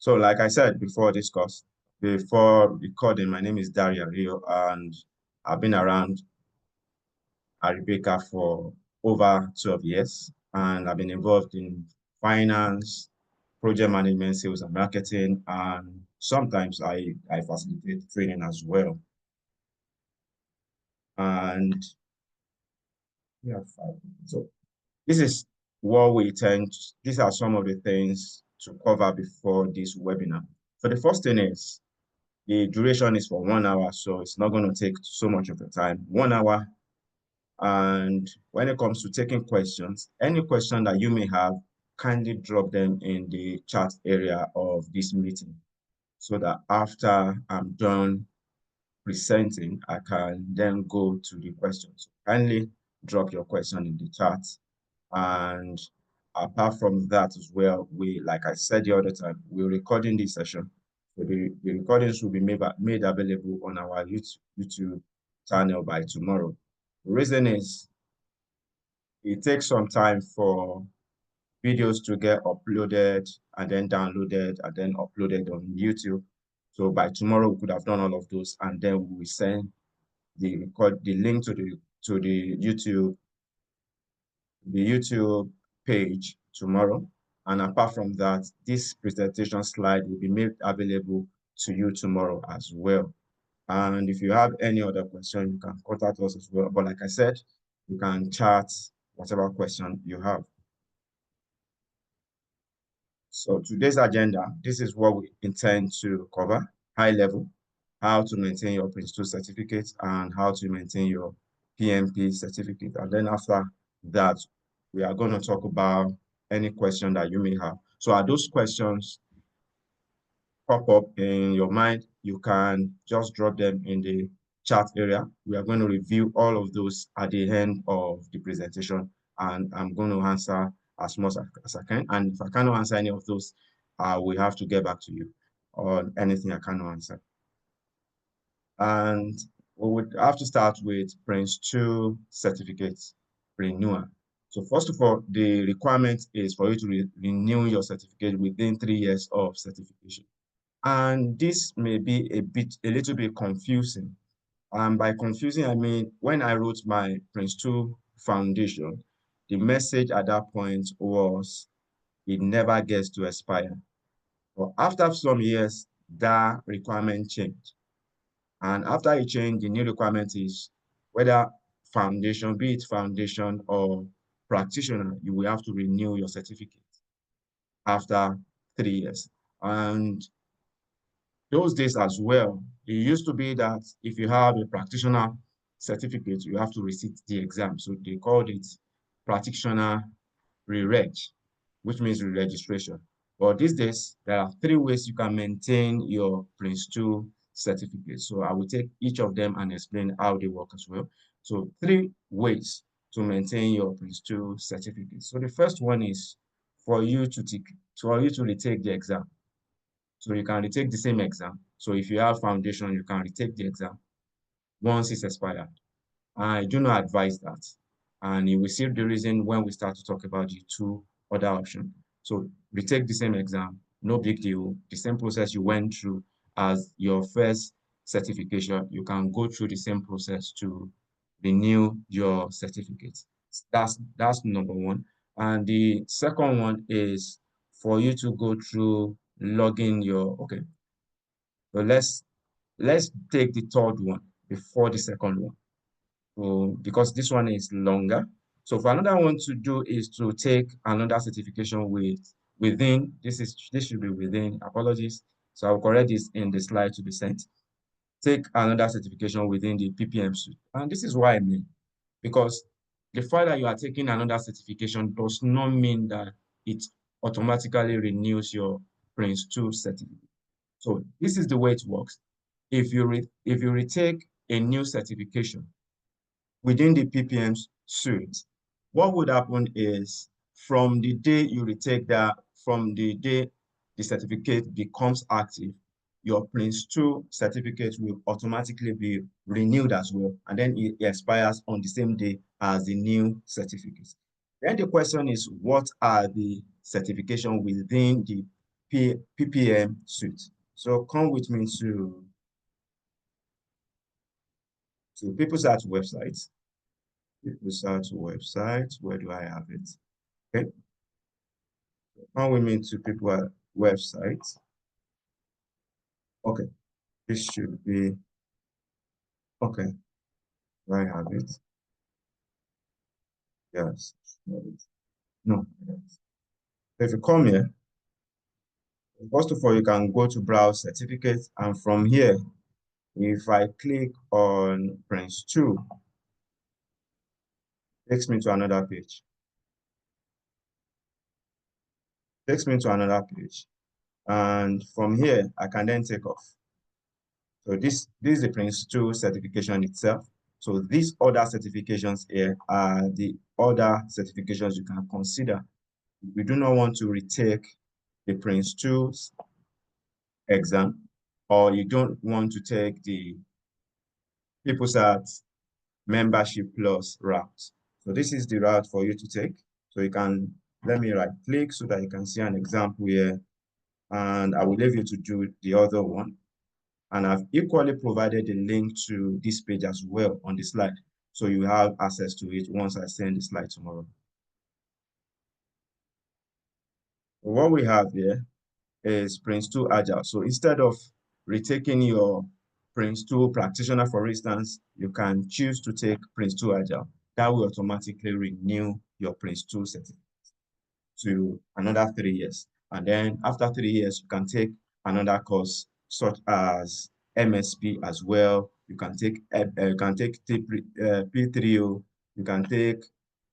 So like I said before this course, before recording, my name is Daria Rio, and I've been around Arabica for over 12 years, and I've been involved in finance, project management, sales and marketing, and sometimes I facilitate training as well. And yeah, so this is what we intend. These are some of the things to cover before this webinar. So the first thing is the duration is for 1 hour, so it's not going to take so much of your time. 1 hour. And when it comes to taking questions, any question that you may have, kindly drop them in the chat area of this meeting so that after I'm done presenting, I can then go to the questions. Kindly drop your question in the chat. And apart from that as well, like I said the other time, we're recording this session. So the recordings will be made available on our YouTube channel by tomorrow. The reason is it takes some time for videos to get uploaded and then downloaded and then uploaded on YouTube. So by tomorrow, we could have done all of those, and then we will send the link to the YouTube page tomorrow. And apart from that, this presentation slide will be made available to you tomorrow as well. And if you have any other question, you can contact us as well. But like I said, you can chat whatever question you have. So today's agenda, this is what we intend to cover: high level, how to maintain your PRINCE2 certificate and how to maintain your PMP certificate. And then after that, we are going to talk about any question that you may have. So are those questions pop up in your mind, you can just drop them in the chat area. We are going to review all of those at the end of the presentation, and I'm going to answer as much as I can. And if I cannot answer any of those, we have to get back to you on anything I cannot answer. And we would have to start with PRINCE2 certificates renewal. So first of all, the requirement is for you to renew your certificate within 3 years of certification. And this may be a little bit confusing. And by confusing, I mean, when I wrote my PRINCE2 foundation, the message at that point was, it never gets to expire. But after some years, that requirement changed. And after it changed, the new requirement is whether foundation, be it foundation or practitioner, you will have to renew your certificate after 3 years. And those days as well, it used to be that if you have a practitioner certificate, you have to resit the exam. So they called it practitioner re-reg, which means re-registration. But these days, there are 3 ways you can maintain your PRINCE2 certificate. So I will take each of them and explain how they work as well. So 3 ways to maintain your PRINCE2 certificate. So the first one is for you to retake the exam. So you can retake the same exam. So if you have foundation, you can retake the exam once it's expired. I do not advise that. And you will see the reason when we start to talk about the 2 other options. So retake the same exam, no big deal. The same process you went through as your first certification, you can go through the same process to renew your certificate. That's number 1. And the second one is for you to go through logging your, okay. So let's take the third one before the second one. So because this one is longer. So for another one to do is to take another certification within, this should be within, apologies. So I'll correct this in the slide to be sent. Take another certification within the PPM suite. And this is why I mean, because the fact that you are taking another certification does not mean that it automatically renews your PRINCE2 certificate. So this is the way it works. If you retake a new certification within the PPM suite, what would happen is from the day you retake that, from the day the certificate becomes active, your PRINCE2 certificate will automatically be renewed as well. And then it expires on the same day as the new certificate. Then the question is, what are the certifications within the PPM suite. So come with me to PeopleSat website. PeopleSat website. Where do I have it? Okay. Come with me to People website. Okay. This should be okay. Do I have it? Yes. No. Yes. If you come here, first of all, you can go to browse certificates, and from here, if I click on Prince2, takes me to another page. Takes me to another page. And from here, I can then take off. So this is the Prince2 certification itself. So these other certifications here are the other certifications you can consider. We do not want to retake the Prince2 exam, or you don't want to take the PeopleSat membership plus route. So this is the route for you to take. So you can, let me right click so that you can see an example here. And I will leave you to do the other one. And I've equally provided a link to this page as well on the slide. So you have access to it once I send the slide tomorrow. What we have here is Prince2 Agile. So instead of retaking your Prince2 practitioner, for instance, you can choose to take Prince2 Agile. That will automatically renew your Prince2 certificate to another 3 years. And then after 3 years, you can take another course such as MSP as well. You can take P3O. You can take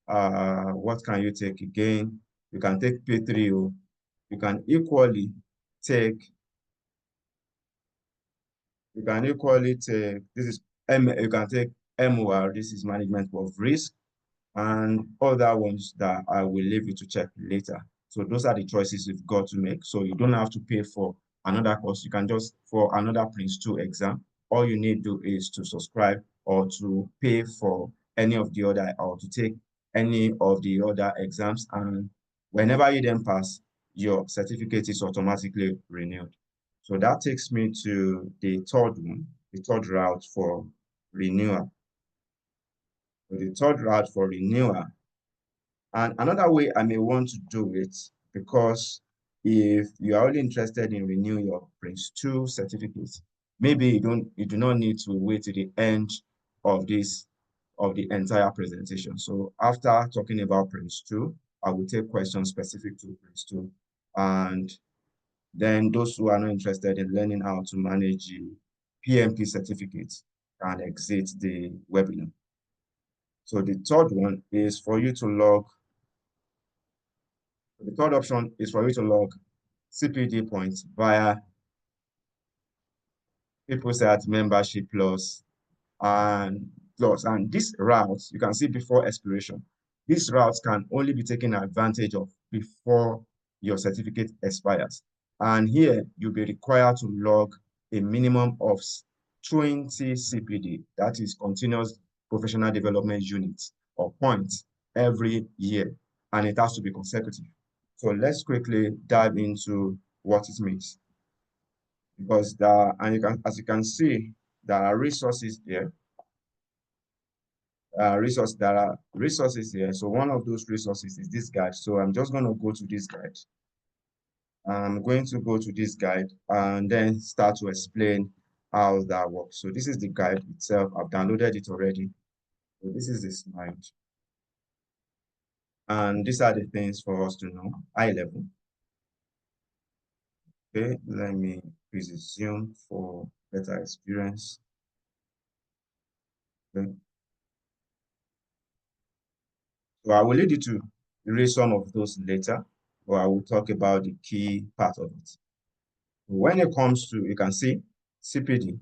what can you take again? You can take P3O. You can equally take this is you can take MOR. This is management of risk, and other ones that I will leave you to check later. So those are the choices you've got to make. So you don't have to pay for another course. You can just, for another Prince2 exam, all you need to do is to subscribe or to pay for any of the other, or to take any of the other exams. And whenever you then pass, your certificate is automatically renewed. So that takes me to the third one, the third route for renewal. So the third route for renewal, and another way I may want to do it, because if you are only interested in renewing your Prince2 certificate, maybe you do not need to wait to the end of the entire presentation. So after talking about Prince2, I will take questions specific to Prince2. And then those who are not interested in learning how to manage the PMP certificates can exit the webinar. So the third one is for you to log. The third option is for you to log CPD points via PeopleSat membership plus and plus. And this route, you can see before expiration. These routes can only be taken advantage of before your certificate expires. And here, you'll be required to log a minimum of 20 CPD, that is continuous professional development units or points every year, and it has to be consecutive. So let's quickly dive into what it means. Because as you can see, there are resources here. There are resources here. So one of those resources is this guide. So I'm just going to go to this guide. I'm going to go to this guide and then start to explain how that works. So this is the guide itself. I've downloaded it already. So this is the slide. And these are the things for us to know, high level. Okay, let me resume for better experience. Okay. So I will lead you to read some of those later, but I will talk about the key part of it. When it comes to, you can see CPD.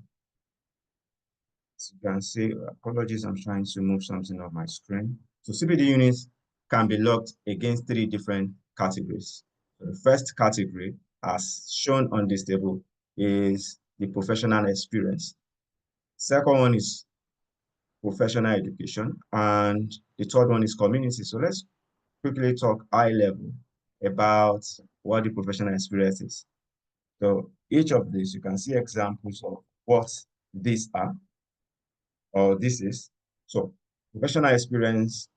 As you can see, apologies, I'm trying to move something off my screen. So CPD units can be logged against 3 different categories. So the first category, as shown on this table, is the professional experience. Second one is professional education, and the third one is community. So let's quickly talk high level about what the professional experience is. So each of these, you can see examples of what these are or this is. So professional experience.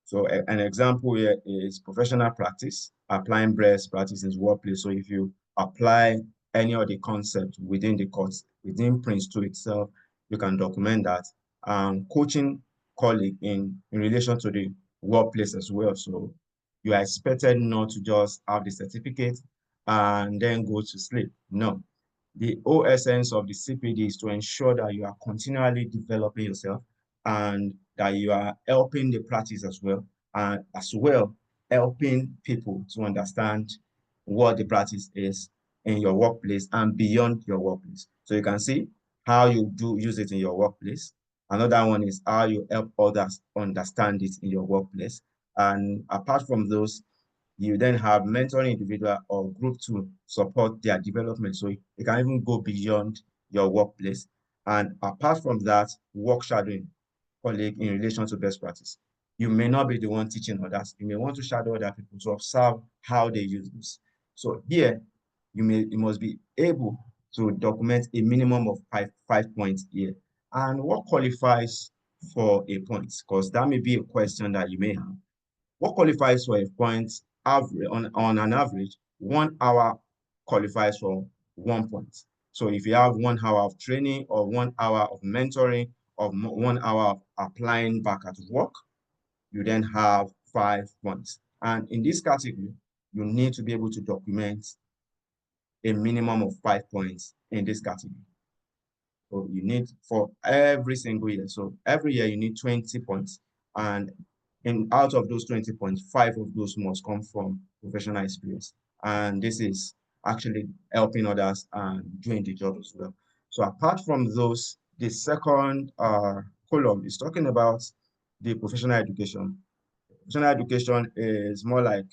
So an example here is professional practice, applying best practices workplace. So if you apply any of the concepts within the course, within PRINCE2 itself, you can document that. Coaching colleague in relation to the workplace as well. So you are expected not to just have the certificate and then go to sleep. No, the whole essence of the CPD is to ensure that you are continually developing yourself and that you are helping the practice as well, and as well helping people to understand what the practice is in your workplace and beyond your workplace. So you can see how you do use it in your workplace. Another one is how you help others understand it in your workplace. And apart from those, you then have mentoring individual or group to support their development. So it can even go beyond your workplace. And apart from that, work shadowing colleague in relation to best practice. You may not be the one teaching others. You may want to shadow other people to observe how they use this. So here, you must be able to document a minimum of five points here. And what qualifies for a point? Because that may be a question that you may have. What qualifies for a point average on an average, 1 hour qualifies for 1 point. So if you have 1 hour of training or 1 hour of mentoring or 1 hour of applying back at work, you then have 5 points. And in this category, you need to be able to document a minimum of 5 points in this category. So you need for every single year. So every year you need 20 points. And out of those 20 points, 5 of those must come from professional experience. And this is actually helping others and doing the job as well. So apart from those, the second column is talking about the professional education. Professional education is more like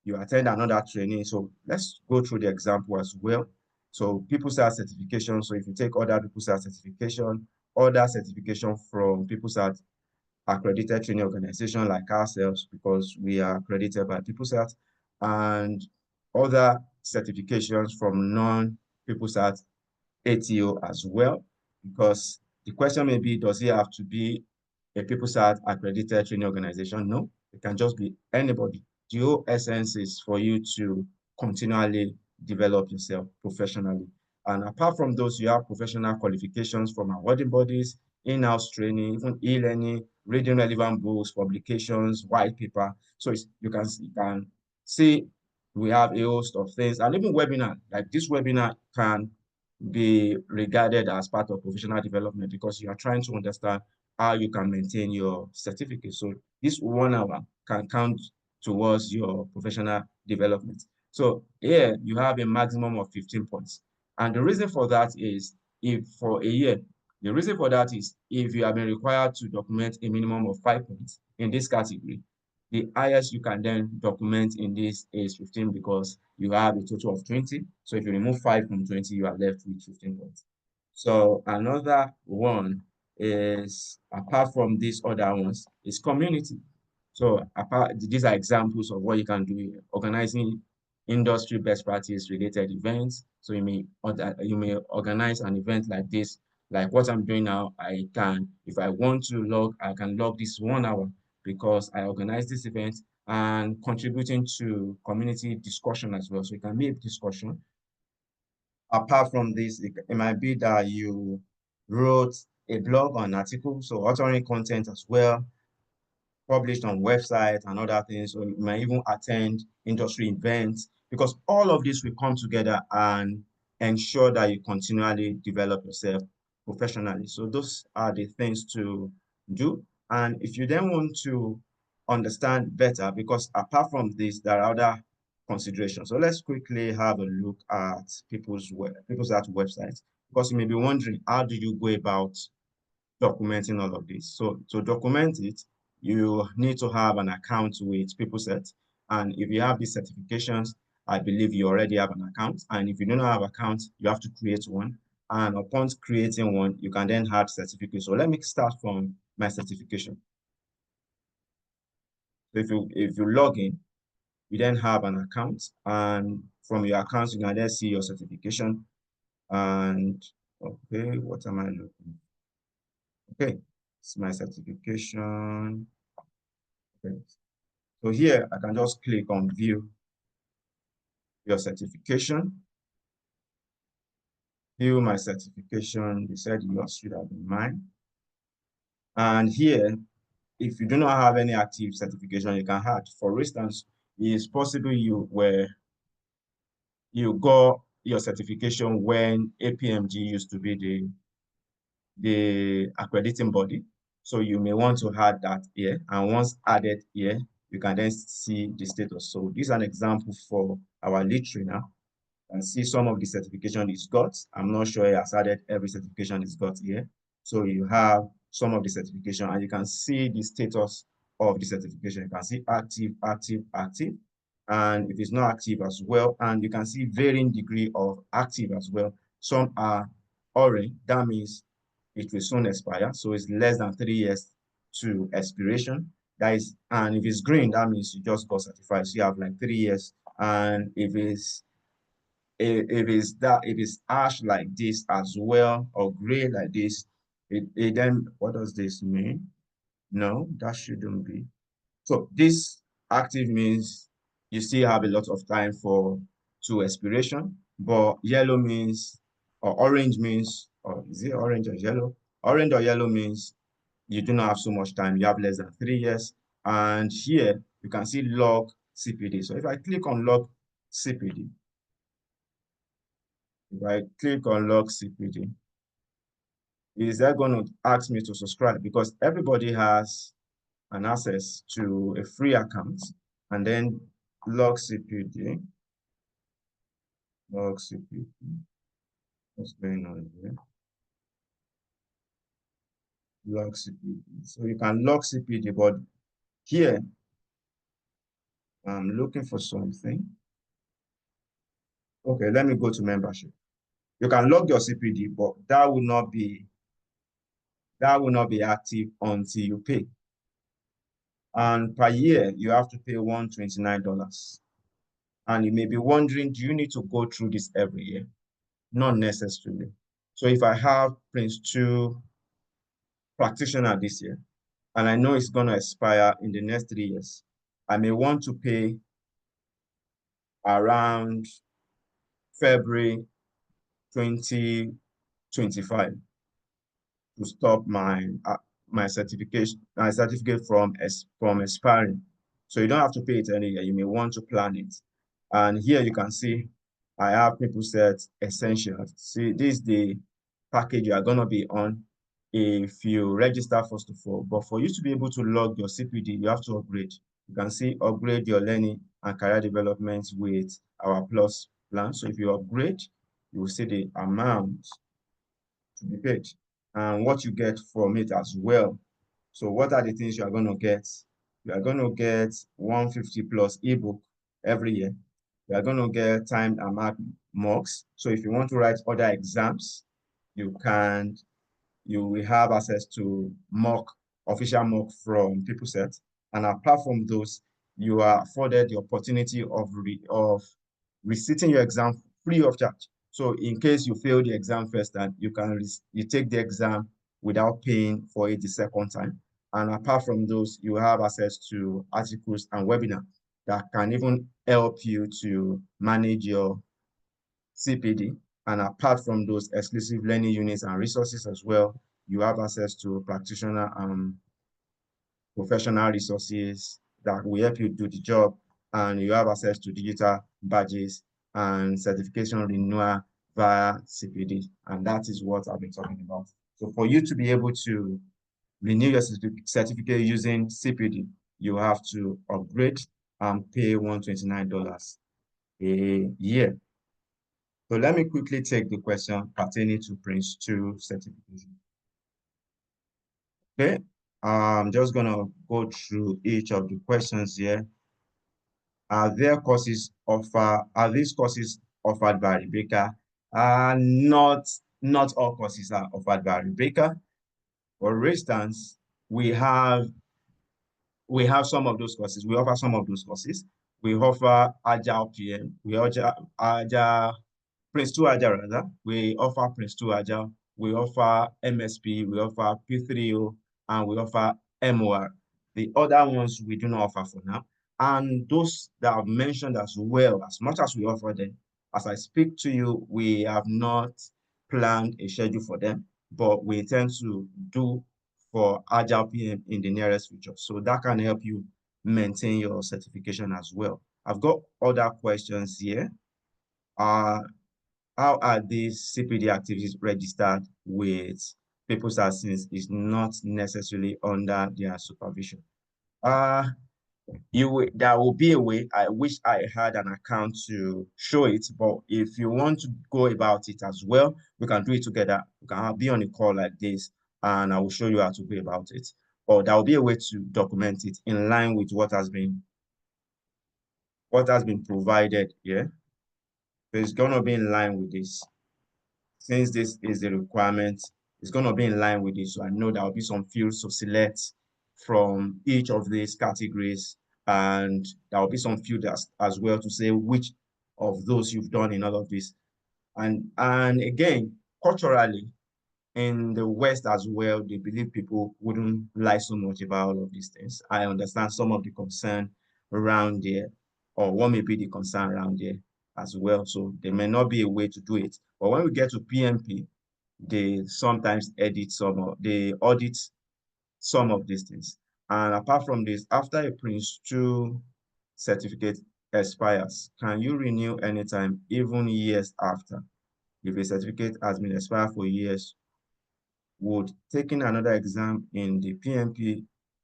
you attend another training. So let's go through the example as well. So people start certification. So if you take other people start certification, other certification from people start accredited training organization like ourselves, because we are accredited by PeopleSat, and other certifications from non-PeopleSat ATO as well, because the question may be, does it have to be a PeopleSat accredited training organization? No, it can just be anybody. The whole essence is for you to continually develop yourself professionally. And apart from those, you have professional qualifications from awarding bodies, in-house training, even e-learning, reading relevant books, publications, white paper. So you can see we have a host of things, and even webinar, like this webinar can be regarded as part of professional development because you are trying to understand how you can maintain your certificate. So this 1 hour can count towards your professional development. So here you have a maximum of 15 points. And the reason for that is if for a year, the reason for that is if you have been required to document a minimum of 5 points in this category, the highest you can then document in this is 15 because you have a total of 20. So if you remove 5 from 20, you are left with 15 points. So another one is, apart from these other ones, is community. So these are examples of what you can do here. Organizing industry best practice related events. So you may organize an event like this, like what I'm doing now. If I want to log, I can log this 1 hour because I organized this event and contributing to community discussion as well. So it can be a discussion. Apart from this, it might be that you wrote a blog or an article, so authoring content as well, published on websites and other things, or you might even attend industry events, because all of this will come together and ensure that you continually develop yourself professionally. So those are the things to do. And if you then want to understand better, because apart from this, there are other considerations. So let's quickly have a look at people's Art websites, because you may be wondering, how do you go about documenting all of this? So to document it, you need to have an account with PeopleSet. And if you have these certifications, I believe you already have an account. And if you don't have an account, you have to create one. And upon creating one, you can then add certificates. So let me start from my certification. So if you log in, you then have an account. And from your account, you can then see your certification. And okay, what am I looking? Okay, it's my certification. Okay. So here I can just click on view your certification. View my certification. They said yours should have been mine. And here, if you do not have any active certification, you can add. For instance, it's possible you got your certification when APMG used to be the accrediting body. So you may want to add that here. And once added here, you can then see the status. So this is an example for our lead trainer. And see some of the certification he's got. I'm not sure he has added every certification he's got here. So you have some of the certification and you can see the status of the certification. You can see active, active, active. And if it's not active as well, and you can see varying degree of active as well. Some are orange, that means it will soon expire. So it's less than 3 years to expiration. That is, and if it's green, that means you just got certified. So you have like 3 years. And if it's ash like this as well, or gray like this, it then, what does this mean? No, that shouldn't be. So this active means you still have a lot of time to expiration, but yellow means, or orange means, or is it orange or yellow? Orange or yellow means you do not have so much time, you have less than 3 years. And here you can see log CPD. So if I click on log CPD, if I click on log CPD, is that going to ask me to subscribe? Because everybody has an access to a free account. And then log CPD, what's going on here? Log CPD. So you can log CPD, but here I'm looking for something. Okay, let me go to membership. You can log your CPD, but that will not be active until you pay. And per year, you have to pay $129. And you may be wondering, do you need to go through this every year? Not necessarily. So if I have PRINCE2 practitioner this year, and I know it's going to expire in the next 3 years, I may want to pay around February 2025 to stop my certificate from expiring. So you don't have to pay it any year. You may want to plan it. And here you can see I have people set essentials. See, this is the package you are going to be on if you register first of all. But for you to be able to log your CPD, you have to upgrade. You can see upgrade your learning and career development with our plus plan. So if you upgrade, you will see the amount to be paid and what you get from it as well. So what are the things you are going to get? You are going to get 150 plus ebook every year. You are going to get timed and marked mocks. So if you want to write other exams, you will have access to official mock from PeopleSet. And apart from those, you are afforded the opportunity of resitting your exam free of charge. So in case you fail the exam first time, you take the exam without paying for it the second time. And apart from those, you have access to articles and webinars that can even help you to manage your CPD. And apart from those exclusive learning units and resources as well, you have access to practitioner and professional resources that will help you do the job. And you have access to digital badges and certification renewal via CPD. And that is what I've been talking about. So for you to be able to renew your certificate using CPD, you have to upgrade and pay $129 a year. So let me quickly take the question pertaining to PRINCE2 certification. Okay, I'm just gonna go through each of the questions here. Are these courses offered by Rebecca? Not all courses are offered by Rebecca. For instance, we have some of those courses. We offer some of those courses, We offer Agile PM. We offer Agile, PRINCE2 Agile rather. We offer PRINCE2 Agile. We offer MSP. We offer P3O, and we offer MOR. The other ones we do not offer for now. And those that I've mentioned as well, as much as we offer them, as I speak to you, we have not planned a schedule for them, but we intend to do for Agile PM in the nearest future. So that can help you maintain your certification as well. I've got other questions here. How are these CPD activities registered with people that since is not necessarily under their supervision? There will be a way. I wish I had an account to show it, but if you want to go about it as well, we can do it together. We can be on a call like this, and I will show you how to go about it. Or there will be a way to document it in line with what has been provided here. So it's gonna be in line with this. Since this is the requirement, it's gonna be in line with this. So I know there will be some fields to select from each of these categories, and there will be some fields as well to say which of those you've done in all of this. And again, culturally, in the West as well, they believe people wouldn't lie so much about all of these things. I understand some of the concern around there, or what may be the concern around there as well. So there may not be a way to do it. But when we get to PMP, they sometimes they audit some of these things. And apart from this, after a PRINCE2 certificate expires, can you renew anytime, even years after? If a certificate has been expired for years, would taking another exam in the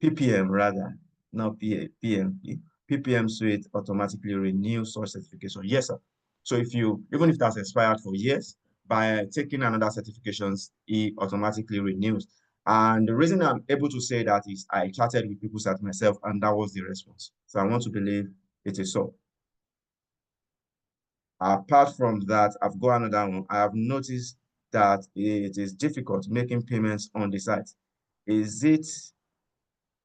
PPM rather, not PMP, PPM suite automatically renew such certification? Yes, sir. So even if that's expired for years, by taking another certifications, it automatically renews. And the reason I'm able to say that is I chatted with people such myself, and that was the response. So I want to believe it is so. Apart from that, I've got another one. I have noticed that it is difficult making payments on the site. Is it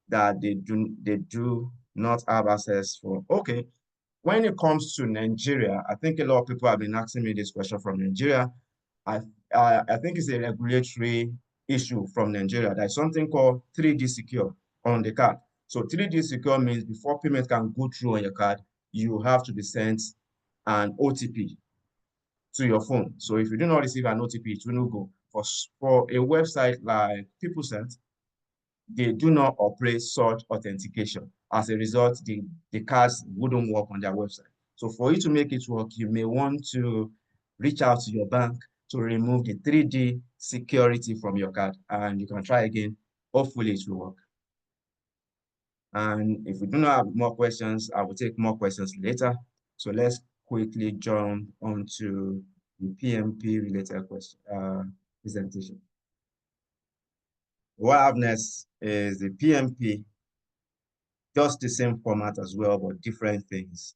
that they do not have access for? Okay, when it comes to Nigeria, I think a lot of people have been asking me this question from Nigeria. I I think it's a regulatory issue from Nigeria. There's something called 3D secure on the card. So 3D secure means before payment can go through on your card, you have to be sent an OTP to your phone. So if you do not receive an OTP, it will not go. For a website like PeopleSense, they do not operate such authentication. As a result, the cards wouldn't work on their website. So for you to make it work, you may want to reach out to your bank to remove the 3D security from your card, and you can try again. Hopefully it will work. And if we do not have more questions, I will take more questions later. So let's quickly jump onto the PMP related question presentation. What I have next is the PMP, just the same format as well, but different things,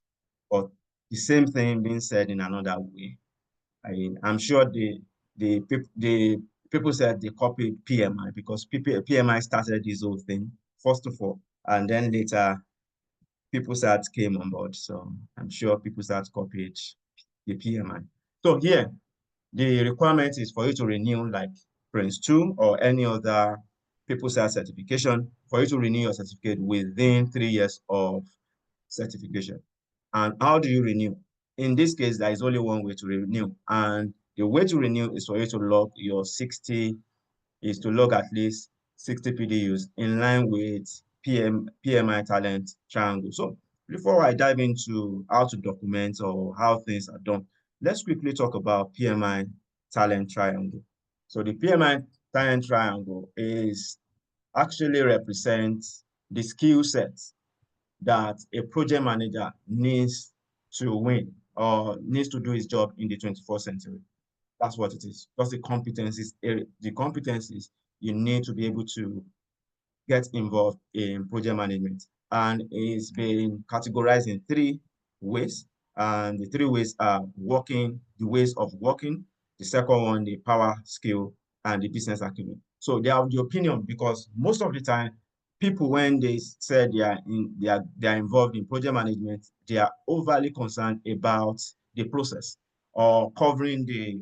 but the same thing being said in another way. I'm sure the people said they copied PMI because PMI started this whole thing first of all, and then later PeopleSat came on board. So I'm sure PeopleSat copied the PMI. So here, the requirement is for you to renew like PRINCE2 or any other PeopleSat certification, for you to renew your certificate within 3 years of certification. And how do you renew? In this case, there is only one way to renew. And the way to renew is for you to log your 60, is to log at least 60 PDUs in line with PMI talent triangle. So before I dive into how to document or how things are done, let's quickly talk about PMI talent triangle. So the PMI talent triangle is actually represents the skill set that a project manager needs to win or needs to do his job in the 21st century. That's what it is. That's the competencies you need to be able to get involved in project management. And it's been categorized in 3 ways. And the 3 ways are the ways of working. The second one, the power skill, and the business acumen. So they have the opinion because most of the time, people, when they said they are involved in project management, they are overly concerned about the process or covering the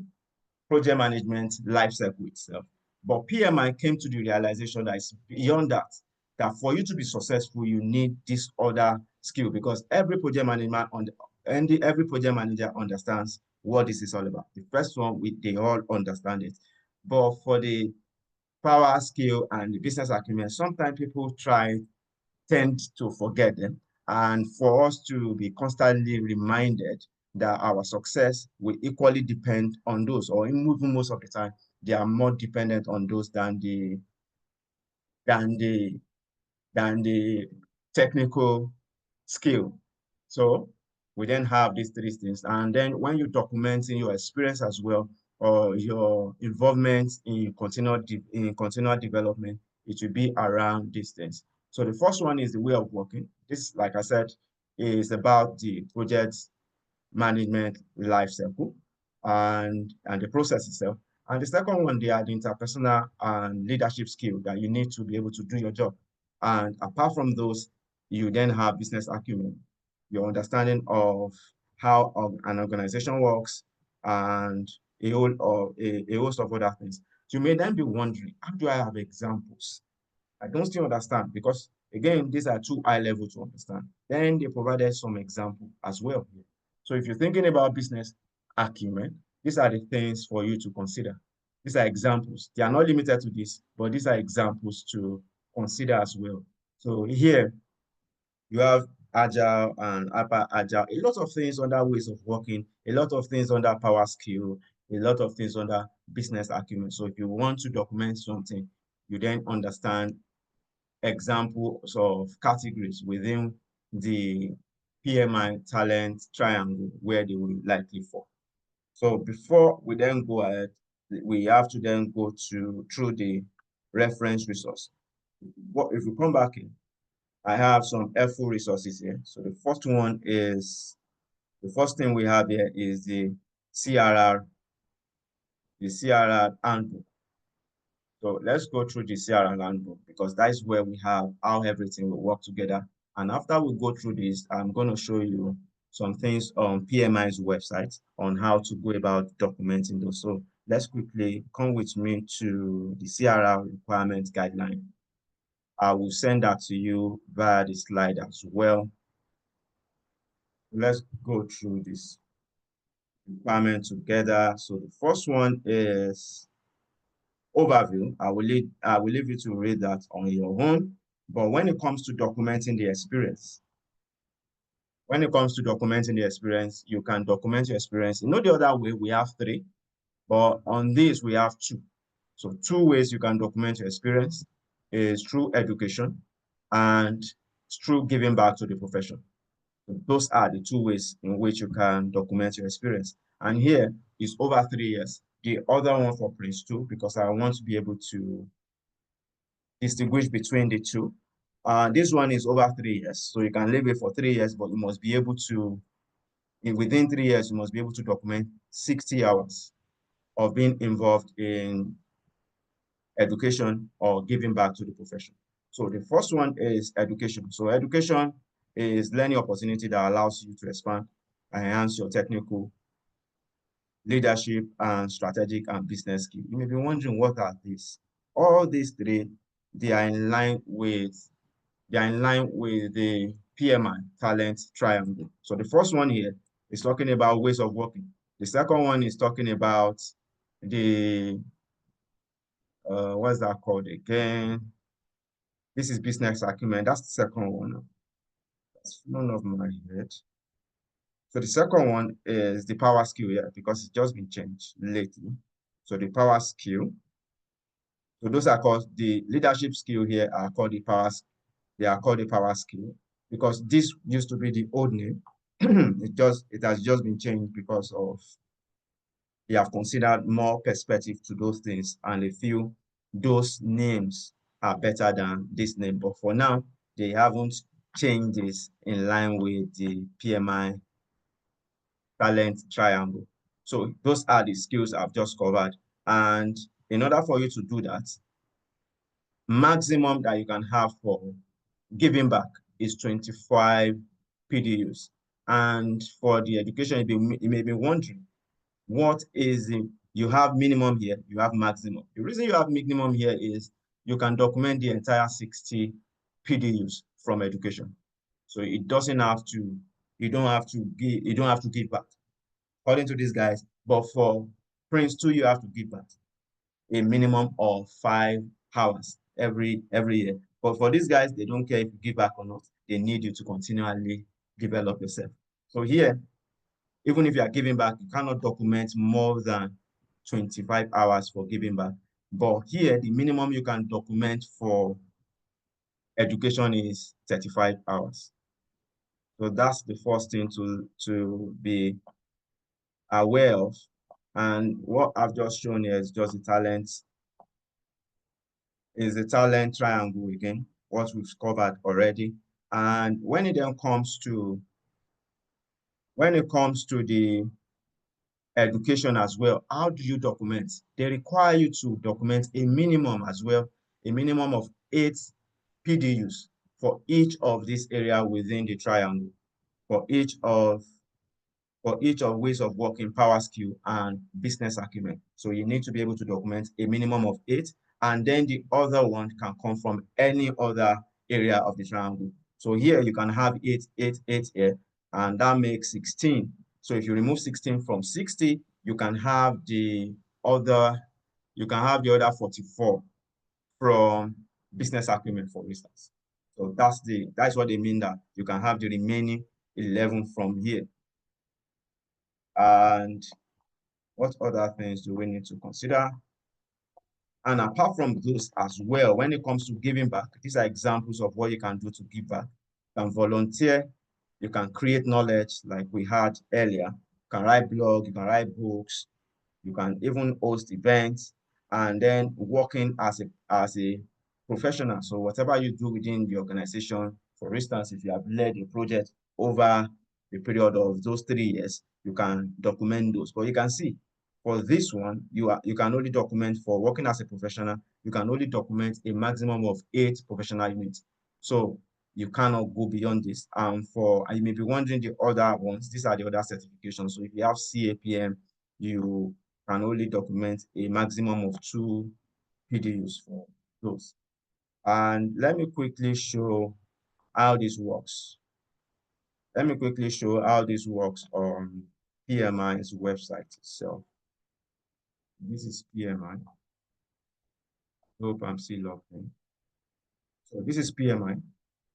project management life cycle itself. But PMI came to the realization that it's beyond that, that for you to be successful, you need this other skill, because every project management every project manager understands what this is all about. The first one, they all understand it. But for the power skill and the business acumen, sometimes people tend to forget them. And for us to be constantly reminded that our success will equally depend on those, or even most of the time, they are more dependent on those than the than the technical skill. So we then have these three things. And then when you're documenting your experience as well, or your involvement in continual development, it will be around these things. So the first one is the way of working. This, like I said, is about the project management life cycle and the process itself. And the second one, they are the interpersonal and leadership skill that you need to be able to do your job. And apart from those, you then have business acumen, your understanding of how an organization works, and a host of other things. So you may then be wondering, how do I have examples? I don't still understand, because again, these are too high level to understand. Then they provided some example as well here. So if you're thinking about business acumen, these are the things for you to consider. These are examples. They are not limited to this, but these are examples to consider as well. So here you have agile and hyper agile, a lot of things under ways of working, a lot of things under power skill, a lot of things under business acumen. So if you want to document something, you then understand examples of categories within the PMI talent triangle where they will likely fall. So before we then go ahead, we have to then go through the reference resource. What if we come back in? I have some helpful resources here. So the first thing we have here is the CRR handbook. So let's go through the CRR handbook, because that is where we have how everything will work together. And after we go through this, I'm going to show you some things on PMI's website on how to go about documenting those. So let's quickly come with me to the CRR requirement guideline. I will send that to you via the slide as well. Let's go through this requirement together. So the first one is overview. I will leave you to read that on your own. But when it comes to documenting the experience, you can document your experience. You know, the other way, we have three, but on this, we have two. So two ways you can document your experience is through education and through giving back to the profession. Those are the two ways in which you can document your experience. And here is over 3 years. The other one for Prince2, because I want to be able to distinguish between the two. This one is over 3 years. So you can live it for 3 years, but you must be able to, within 3 years, you must be able to document 60 hours of being involved in education or giving back to the profession. So the first one is education. So education is learning opportunity that allows you to expand and enhance your technical, leadership, and strategic and business skills. You may be wondering, what are these? All these three, they are in line with the PMI talent triangle. So the first one here is talking about ways of working. The second one is talking about the what's that called again? This is business acumen. That's the second one. That's none of my head. So the second one is the power skill here, because it's just been changed lately. So the power skill. So those are called the leadership skill here are called the power. They are called the power skill, because this used to be the old name. It has just been changed because of they have considered more perspective to those things, and they feel those names are better than this name. But for now, they haven't changed this in line with the PMI talent triangle. So those are the skills I've just covered. And in order for you to do that, maximum that you can have for giving back is 25 PDUs. And for the education, you may be wondering, what is the, you have minimum here, you have maximum. The reason you have minimum here is you can document the entire 60 PDUs from education. So it doesn't have to, you don't have to give back, according to these guys. But for Prince2, you have to give back a minimum of 5 hours every year. But for these guys, they don't care if you give back or not. They need you to continually develop yourself. So here, even if you are giving back, you cannot document more than 25 hours for giving back. But here, the minimum you can document for education is 35 hours. So that's the first thing to be aware of. And what I've just shown here is just the talent triangle again, what we've covered already. And when it comes to the education as well, how do you document? They require you to document a minimum as well, a minimum of 8 PDUs for each of these areas within the triangle, for each of ways of working, power skill, and business acumen. So you need to be able to document a minimum of 8, and then the other one can come from any other area of the triangle. So here you can have 8, 8, 8 here, and that makes 16. So if you remove 16 from 60, you can have the other 44 from business acumen, for instance. So that's what they mean, that you can have the remaining 11 from here. And what other things do we need to consider? And apart from those as well, when it comes to giving back, these are examples of what you can do to give back. You can volunteer, you can create knowledge like we had earlier, you can write blogs, you can write books, you can even host events, and then working as a professional. So whatever you do within the organization, for instance, if you have led a project over the period of those 3 years, you can document those. But you can see for this one, you can only document, for working as a professional, you can only document a maximum of 8 professional units. So you cannot go beyond this. And you may be wondering the other ones, these are the other certifications. So if you have CAPM, you can only document a maximum of 2 PDUs for those. And let me quickly show how this works. Let me quickly show how this works on PMI's website itself. This is PMI. Hope I'm still logged in. So this is PMI.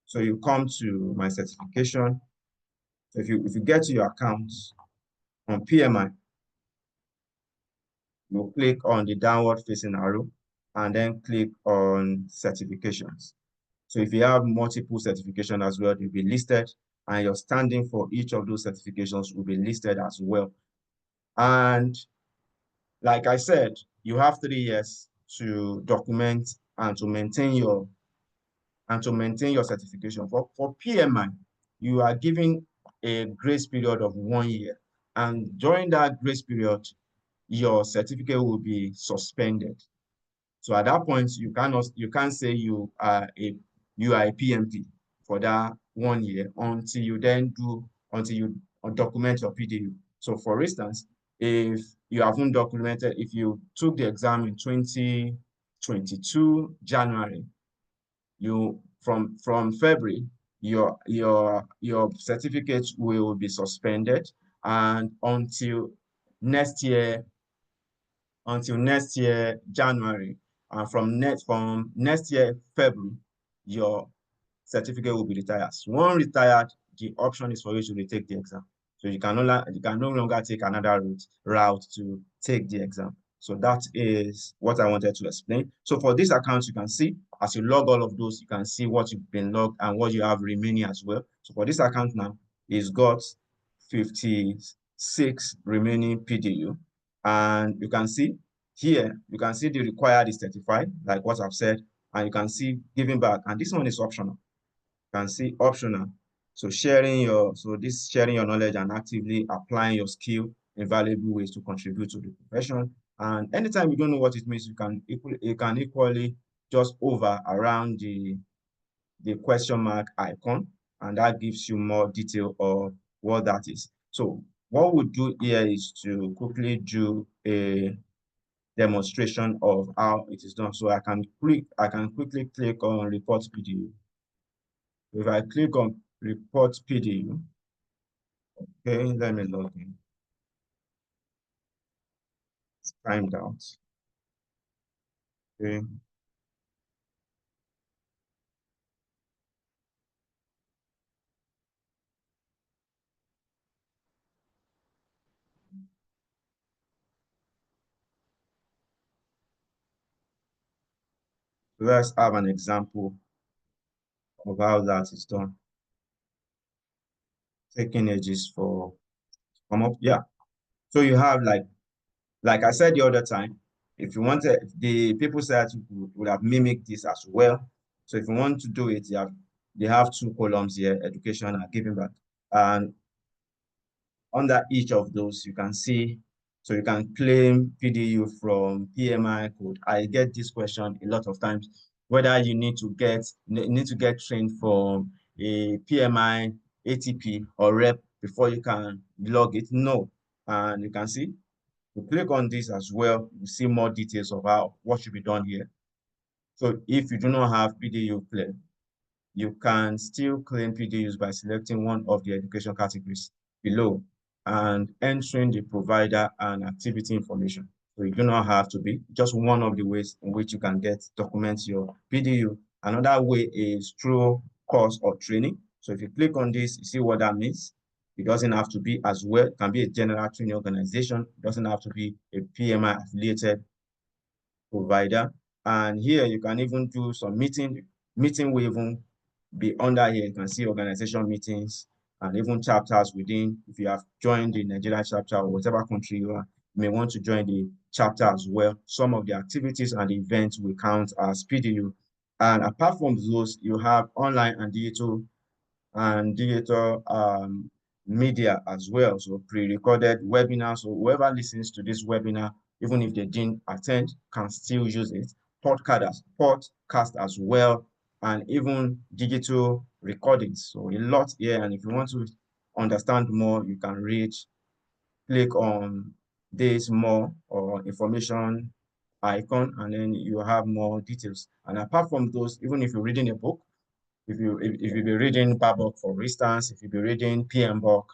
So you come to my certification. So if you get to your account on PMI, you click on the downward facing arrow and then click on certifications. So if you have multiple certifications as well, they'll be listed, and your standing for each of those certifications will be listed as well. And like I said, you have 3 years to document and to maintain your certification. For PMI, you are given a grace period of 1 year. And during that grace period, your certificate will be suspended. So at that point, you can't say you are a PMP for that 1 year until you document your PDU. So for instance, if you haven't documented, if you took the exam in 2022 January, from February, your certificate will be suspended, and until next year January, and from next year February, your certificate will be retired. Once retired, the option is for you to retake the exam. So you can no longer take another route to take the exam. So that is what I wanted to explain. So for this account, you can see, as you log all of those, you can see what you've been logged and what you have remaining as well. So for this account now, it's got 56 remaining PDU. And you can see here, you can see the required is 35, like what I've said, and you can see giving back. And this one is optional. You can see optional. So sharing your knowledge and actively applying your skill in valuable ways to contribute to the profession. And anytime you don't know what it means, you can equally just over around the question mark icon, and that gives you more detail of what that is. So what we'll do here is to quickly do a demonstration of how it is done. So I can quickly click on report PDU. If I click on report PDU, okay, let me log in. It's timed out. Okay. Let's have an example of how that is done. Taking ages for come up. Yeah. So you have like I said the other time, if you wanted, the people said would have mimicked this as well. So if you want to do it, they have two columns here, education and giving back. And under each of those, you can see, so you can claim PDU from PMI code. I get this question a lot of times, whether you need to get trained from a PMI, ATP, or rep before you can log it. No. And you can see, you click on this as well, you see more details of what should be done here. So if you do not have PDU clear, you can still claim PDUs by selecting one of the education categories below and entering the provider and activity information. So you do not have to be just one of the ways in which you can document your PDU. Another way is through course or training. So if you click on this, you see what that means. It doesn't have to be as well. It can be a general training organization. It doesn't have to be a PMI affiliated provider. And here you can even do some meeting will even be under here. You can see organization meetings and even chapters within. If you have joined the Nigeria chapter or whatever country you are, you may want to join the chapter as well. Some of the activities and the events will count as PDU. And apart from those, you have online and digital media as well. So pre-recorded webinars, so whoever listens to this webinar, even if they didn't attend, can still use it. Podcast as well, and even digital recordings. So a lot here. And if you want to understand more, you can click on this more or information icon, and then you have more details. And apart from those, even if you're reading a book, if you be reading Babok, for instance, if you be reading PM book,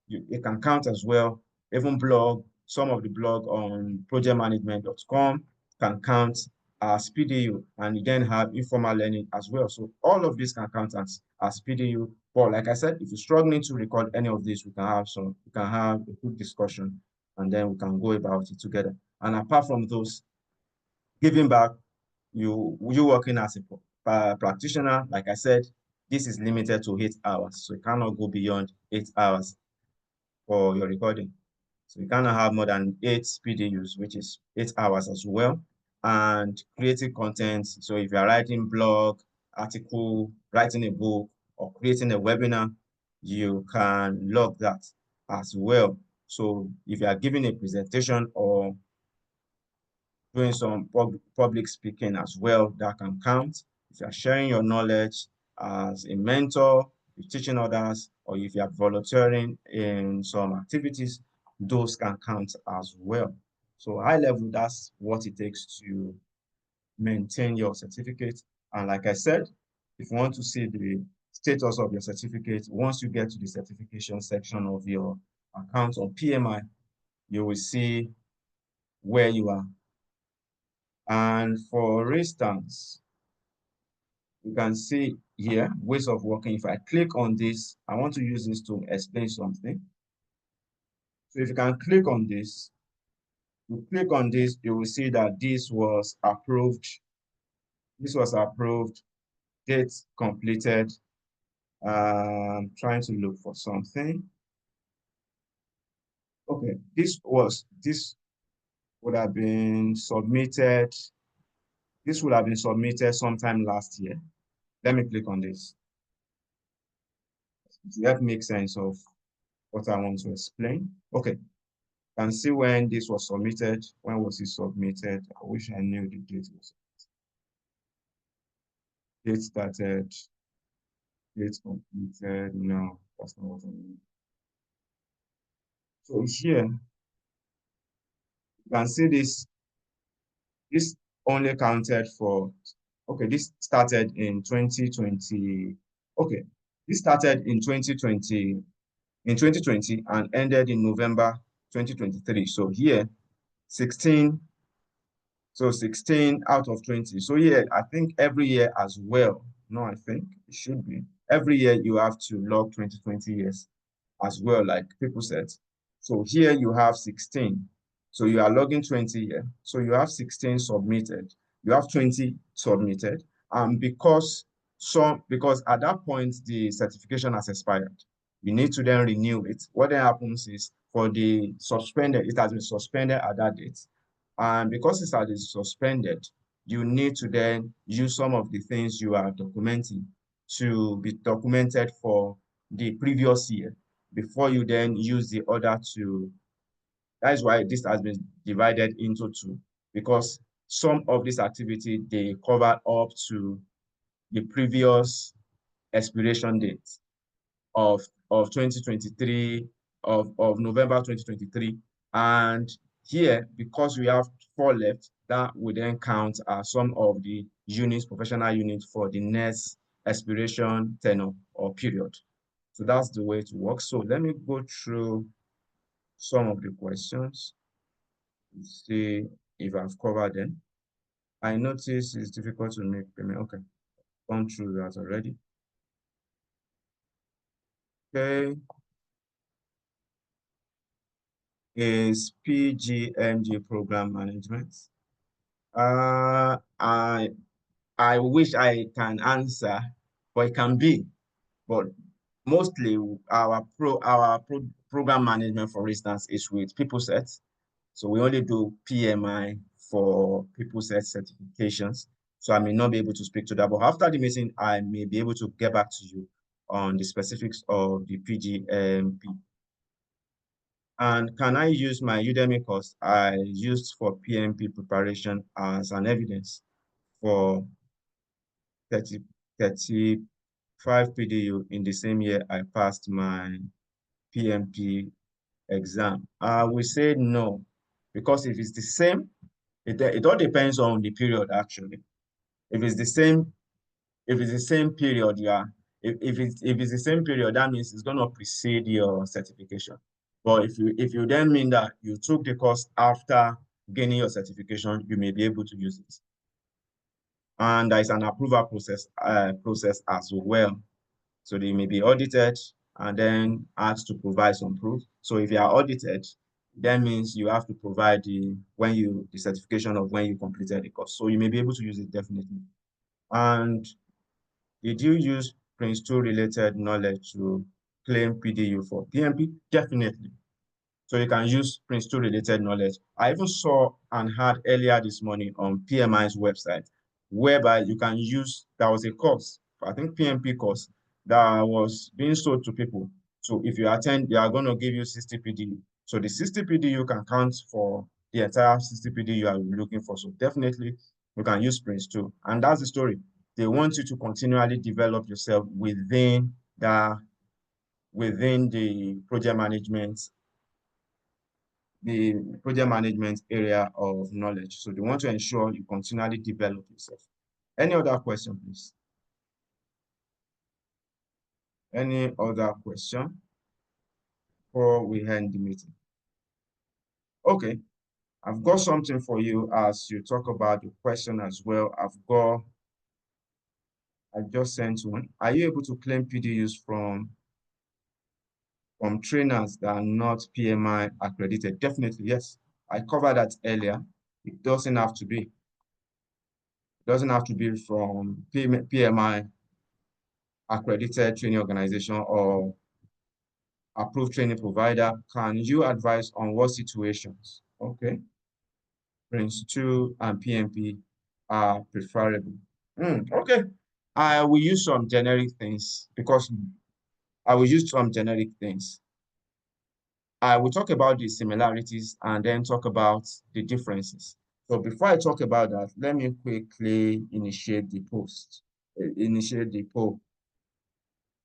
it can count as well. Even some of the blog on projectmanagement.com can count as PDU, and you then have informal learning as well. So all of this can count as PDU. But like I said, if you're struggling to record any of this, we can have a quick discussion, and then we can go about it together. And apart from those, giving back, you working as a practitioner, like I said, this is limited to 8 hours. So you cannot go beyond 8 hours for your recording. So you cannot have more than 8 PDUs, which is 8 hours as well. And creating content. So if you're writing blog, article, writing a book, or creating a webinar, you can log that as well. So if you are giving a presentation or doing some public speaking as well, that can count. If you're sharing your knowledge as a mentor, you're teaching others, or if you're volunteering in some activities, those can count as well. So high level, that's what it takes to maintain your certificate. And like I said, if you want to see the status of your certificate, once you get to the certification section of your account on PMI, you will see where you are. And for instance, you can see here ways of working. If I click on this, I want to use this to explain something. So if you can click on this, you click on this, you will see that this was approved. This was approved, date completed. I'm trying to look for something. Okay, this would have been submitted. This would have been submitted sometime last year. Let me click on this to help make sense of what I want to explain. Okay, can see when this was submitted. When was it submitted? I wish I knew the date was. Date started, date completed. No, that's not what I mean. So here, you can see this only counted for, okay, this started in 2020. Okay, this started in 2020 and ended in November 2023. So here, 16, so 16 out of 20. So here, I think every year as well. No, I think it should be. Every year you have to log 2020 years as well, like people said. So here you have 16. So you are logging 20 here. So you have 16 submitted. You have 20 submitted. Because at that point the certification has expired, you need to then renew it. What then happens is for the suspended, it has been suspended at that date. And because it has been suspended, you need to then use some of the things you are documenting to be documented for the previous year before you then use the order to. That's why this has been divided into two, because some of this activity they cover up to the previous expiration date of 2023, of November 2023. And here, because we have 4 left, that will then count as some of the units, professional units for the next expiration tenure or period. So that's the way to work. So let me go through some of the questions to see if I've covered them. I notice it's difficult to make payment. Okay, gone through that already. Okay, is PGMG program management? Uh, I I wish I can answer, but it can be. But mostly our program management, for instance, is with people sets. So we only do PMI for people set certifications. So I may not be able to speak to that. But after the meeting, I may be able to get back to you on the specifics of the PGMP. And can I use my Udemy course I used for PMP preparation as an evidence for 30, 35 PDU in the same year I passed my PMP exam? I will say no, because if it's the same, it all depends on the period actually. If it's the same, if it's the same period, yeah. If it's the same period, that means it's gonna precede your certification. But if you then mean that you took the course after gaining your certification, you may be able to use it. And there is an approval process as well. So they may be audited and then asked to provide some proof. So if you are audited, that means you have to provide the certification of when you completed the course. So you may be able to use it definitely. And did you use Prince2 related knowledge to claim PDU for PMP? Definitely. So you can use Prince2 related knowledge. I even saw and heard earlier this morning on PMI's website, whereby you can use, there was a course, I think PMP course, that was being sold to people. So if you attend, they are going to give you 60 PDU. So the 60 PDU can count for the entire 60 PDU you are looking for. So definitely you can use Prince2. And that's the story. They want you to continually develop yourself within the project management area of knowledge. So they want to ensure you continually develop yourself. Any other question, please? Any other question before we end the meeting? Okay, I've got something for you as you talk about the question as well. I just sent one. Are you able to claim PDUs from trainers that are not PMI accredited? Definitely, yes. I covered that earlier. It doesn't have to be. It doesn't have to be from PMI accredited training organization or approved training provider. Can you advise on what situations? Okay. PRINCE2 and PMP are preferable. Okay. I will use some generic things because I will use some generic things. I will talk about the similarities and then talk about the differences. So before I talk about that, let me quickly initiate the post. initiate the poll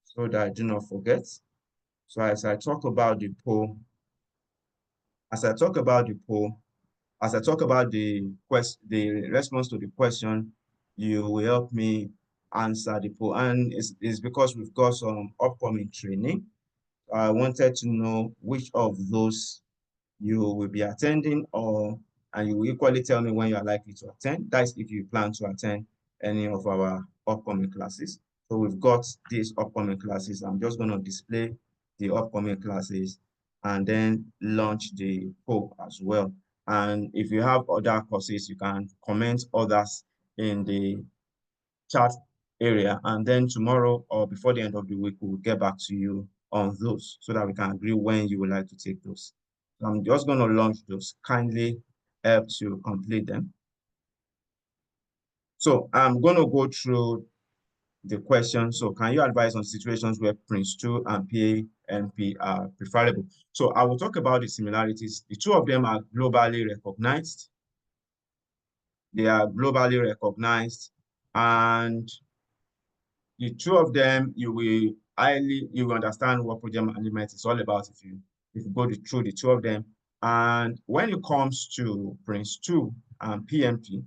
so that I do not forget. So as I talk about the poll, as I talk about the poll, as I talk about the response to the question, you will help me answer the poll. And it's because we've got some upcoming training. I wanted to know which of those you will be attending, and you will equally tell me when you are likely to attend. That's if you plan to attend any of our upcoming classes. So we've got these upcoming classes. I'm just going to display the upcoming classes and then launch the poll as well. And if you have other courses, you can comment others in the chat area. And then tomorrow or before the end of the week, we'll get back to you on those so that we can agree when you would like to take those. So I'm just going to launch those. Kindly help to complete them. So I'm going to go through the question. So can you advise on situations where PRINCE2 and PMP are preferable? So I will talk about the similarities. The two of them are globally recognized. They are globally recognized, and the two of them, you will understand what project management is all about if you go through the two of them. And when it comes to PRINCE2 and PMP,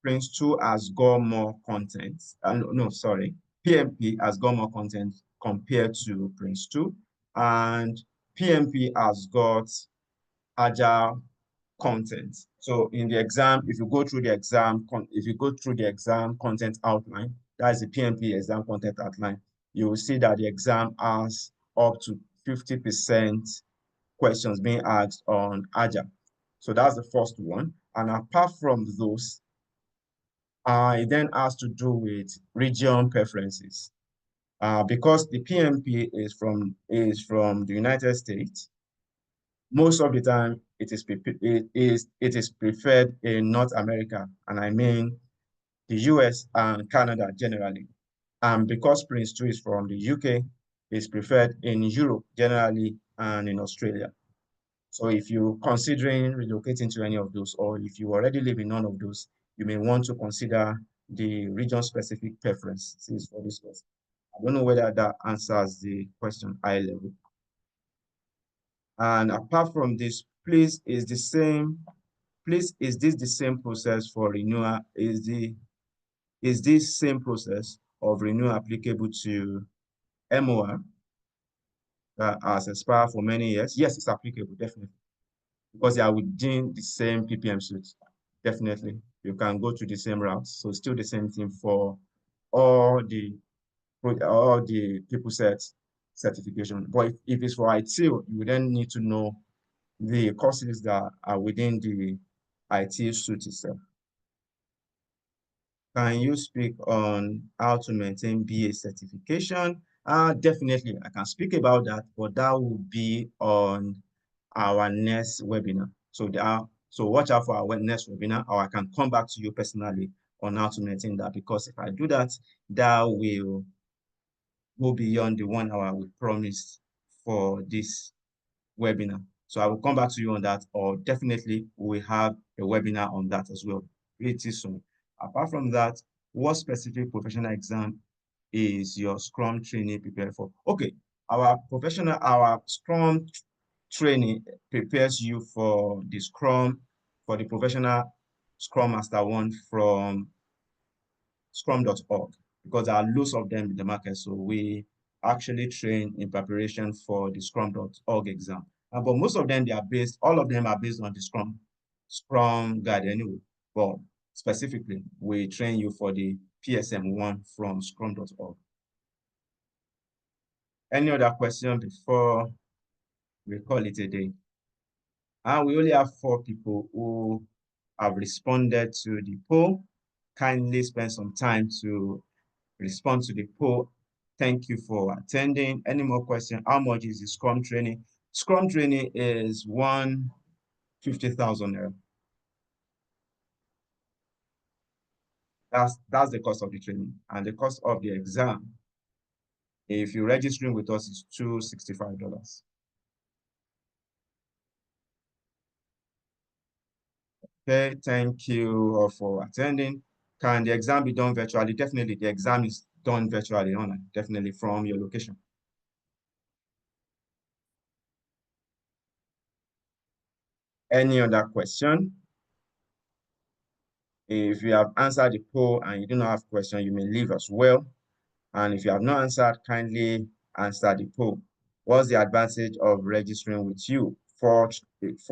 PRINCE2 has got more content. No, sorry, PMP has got more content compared to PRINCE2, and PMP has got agile content. So in the exam, if you go through the exam content outline, that's the PMP exam content outline, you will see that the exam has up to 50% questions being asked on agile. So that's the first one. And apart from those, it then has to do with region preferences. Because the PMP is from the United States, most of the time it is preferred in North America, and I mean the US and Canada generally. And because PRINCE2 is from the UK, it's preferred in Europe generally and in Australia. So if you're considering relocating to any of those, or if you already live in none of those, you may want to consider the region-specific preferences for this course. I don't know whether that answers the question high level. And apart from this, please, is this the same process for renewal? Is this same process of renewal applicable to MOR that has expired for many years? Yes, it's applicable, definitely, because they are within the same PPM suite. Definitely, you can go to the same routes. So still the same thing for all the people set certification. But if it's for ITIL, you then need to know the courses that are within the IT suite itself. Can you speak on how to maintain BA certification? Definitely, I can speak about that, but that will be on our next webinar. So watch out for our next webinar, or I can come back to you personally on how to maintain that, because if I do that, that will go beyond the 1 hour we promised for this webinar. So I will come back to you on that, or definitely we have a webinar on that as well pretty soon. Apart from that, what specific professional exam is your Scrum training prepared for? Okay, our Scrum training prepares you for the professional Scrum Master one from scrum.org, because there are loads of them in the market. So we actually train in preparation for the scrum.org exam. But most of them, all of them are based on the Scrum guide anyway. But specifically, we train you for the PSM1 from scrum.org. Any other question before we call it a day? And we only have 4 people who have responded to the poll. Kindly spend some time to respond to the poll. Thank you for attending. Any more questions? How much is the Scrum training? Scrum training is 150,000 naira. That's the cost of the training, and the cost of the exam, if you're registering with us, is $265. Okay, thank you all for attending. Can the exam be done virtually? Definitely, the exam is done virtually online, definitely from your location. Any other question? If you have answered the poll and you do not have question, you may leave as well. And if you have not answered, kindly answer the poll. What's the advantage of registering with you for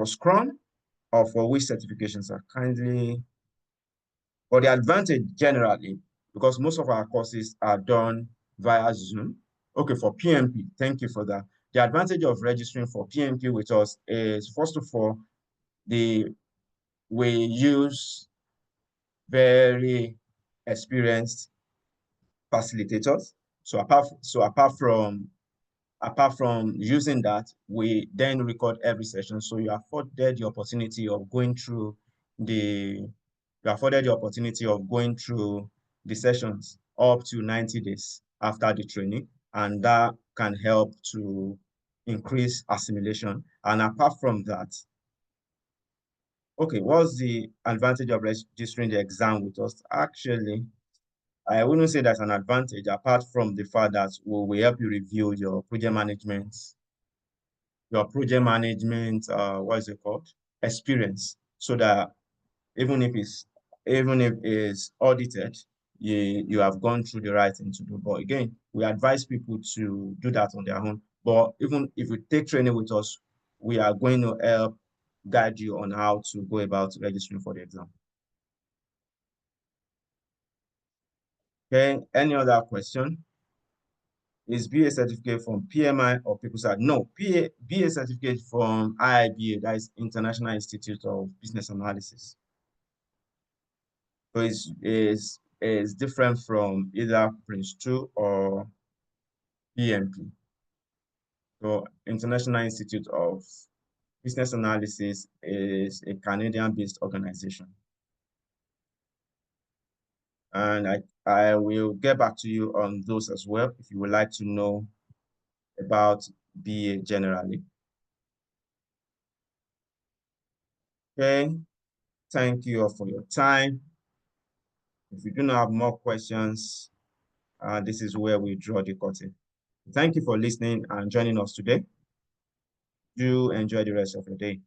Scrum or for which certifications are kindly? For the advantage generally, because most of our courses are done via Zoom. Okay, for PMP, thank you for that. The advantage of registering for PMP with us is, first of all, we use very experienced facilitators. Apart from using that, we then record every session. So you afforded the opportunity of going through the the sessions up to 90 days after the training, and that can help to increase assimilation. And apart from that, okay, what's the advantage of registering the exam with us? Actually, I wouldn't say that's an advantage, apart from the fact that we will help you review what is it called? Experience. So that even if it's audited, you have gone through the right thing to do. But again, we advise people to do that on their own. But even if you take training with us, we are going to help guide you on how to go about registering for the exam. Okay, any other question? Is BA certificate from PMI or PeopleSat? No, BA certificate from IIBA, that is International Institute of Business Analysis. So it's different from either PRINCE2 or PMP. So International Institute of Business Analysis is a Canadian-based organization. And I will get back to you on those as well if you would like to know about BA generally. Okay, thank you all for your time. If you do not have more questions, this is where we draw the curtain. Thank you for listening and joining us today. Do enjoy the rest of your day.